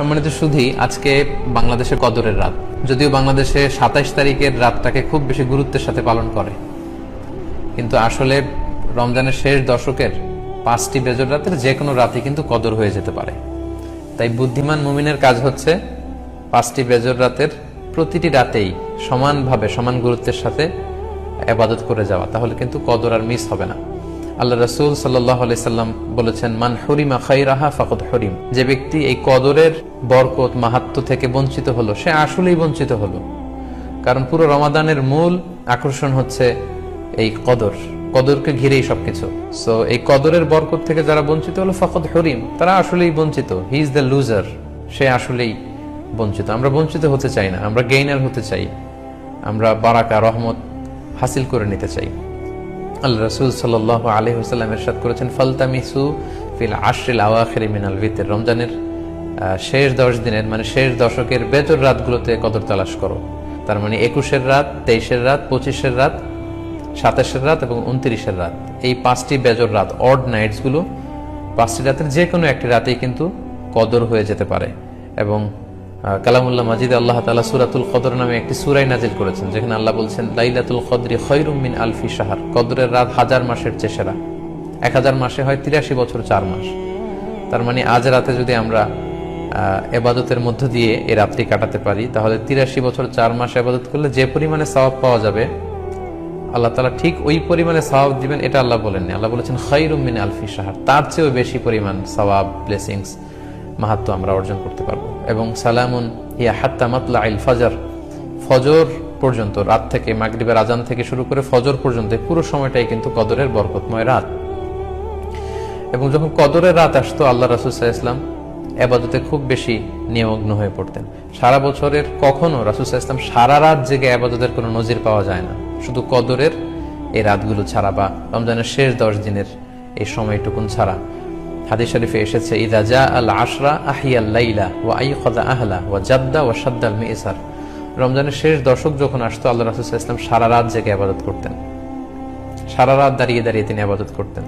সম্মানিত সুধী, আজকে বাংলাদেশের কদরের রাত। যদিও বাংলাদেশে 27 তারিখের রাতটাকে খুব বেশি গুরুত্বের সাথে পালন করে, কিন্তু আসলে রমজানের শেষ দশকের 5টি বেজর রাতের যে কোনো রাতই কিন্তু কদর হয়ে যেতে পারে। তাই বুদ্ধিমান মুমিনের কাজ হচ্ছে 5টি বেজর রাতের প্রতিটি রাতেই সমানভাবে সমান গুরুত্বের সাথে ইবাদত করে যাওয়া, তাহলে কিন্তু কদর আর মিস হবে না। আল্লাহ রাসূল সাল্লাল্লাহু আলাইহি সাল্লাম বলেছেন, মান হুরিমা খায়রাহা ফাকাদ হুরিম। যে ব্যক্তি এই কদরের বরকত মাহাত্ম্য থেকে বঞ্চিত হলো, সে আসলেই বঞ্চিত হলো। কারণ পুরো রমাদানের মূল আকর্ষণ হচ্ছে এই কদরকে ঘিরেই সবকিছু। সো এই কদরের বরকত থেকে যারা বঞ্চিত হলো ফাকাদ হুরিম, তারা আসলেই বঞ্চিত। হি ইজ দ্য লুজার, সে আসলেই বঞ্চিত। আমরা বঞ্চিত হতে চাই না, আমরা গেইনার হতে চাই, আমরা বারাকা রহমত হাসিল করে নিতে চাই। আল্লাহ রাসূল সাল্লাল্লাহু আলাইহি ওয়াসাল্লাম ইরশাদ করেছেন, ফালতামিসু ফিল আশরিল আওয়াখিরি মিনাল ভিতর। রমজানের শেষ 10 দিনের মানে শেষ দশকের বেজর রাতগুলোতে কদর তালাশ করো। তার মানে 21-এর রাত, 23-এর রাত, 25-এর রাত, 27-এর রাত এবং 29-এর রাত। এই 5টি বেজর রাত, অড নাইটস গুলো, 5টি রাতের যে কোনো একটি রাতেই কিন্তু কদর হয়ে যেতে পারে। এবং কালামুল্লাহ মাজিদে আল্লাহ তাআলা সূরাতুল কদর নামে একটি সূরা নাজিল করেছেন, যেখানে আল্লাহ বলছেন, লাইলাতুল কদরি খায়রুম মিন আলফি শাহর। কদরের রাত 1000 মাসের চেয়ে সেরা। 1000 মাসে হয় 83 বছর 4 মাস। তার মানে আজ রাতে যদি আমরা ইবাদতের মধ্য দিয়ে এই রাতটি কাটাতে পারি, তাহলে 83 বছর 4 মাস ইবাদত করলে যে পরিমাণে সওয়াব পাওয়া যাবে, আল্লাহ তাআলা ঠিক ওই পরিমাণে সওয়াব দিবেন, এটা আল্লাহ বলেননি। আল্লাহ বলেছেন খায়রুম মিন আলফি শাহর, তার চেয়েও বেশি পরিমাণ সওয়াব, ব্লেসিংস, মাহাত্ম্য আমরা অর্জন করতে পারবো। এবং সালামুন হিয়া হাত্তা মাতলাইল ফজর, ফজর পর্যন্ত, রাত থেকে মাগরিবের আজান থেকে শুরু করে ফজর পর্যন্ত পুরো সময়টাই কিন্তু কদরের বরকতময় রাত। এবং যখন কদরের রাত আসতো, আল্লাহ রাসূল সাল্লাল্লাহু আলাইহি ওয়াসাল্লাম ইবাদতে খুব বেশি নিমগ্ন হয়ে পড়তেন। সারা বছরের কখনো রাসূল সাল্লাল্লাহু আলাইহি ওয়াসাল্লাম সারা রাত জেগে ইবাদতের কোনো নজির পাওয়া যায় না, শুধু কদরের এই রাতগুলো ছাড়া বা রমজানের শেষ 10 দিনের এই সময়টুকুন ছাড়া। হাদিস শরীফে এসেছে, ইযা জা আল আশরা আহিয়াল লাইলা ওয়া আইখাযা আহলা ওয়া জাদ্দা ওয়া শাদ্দাল মিইসার। রমজানের শেষ দশক যখন আসতো, আল্লাহ রাসূল সাল্লাল্লাহু আলাইহি ওয়াসাল্লাম সারা রাত জেগে ইবাদত করতেন, সারা রাত দাঁড়িয়ে দাঁড়িয়ে তিনি ইবাদত করতেন।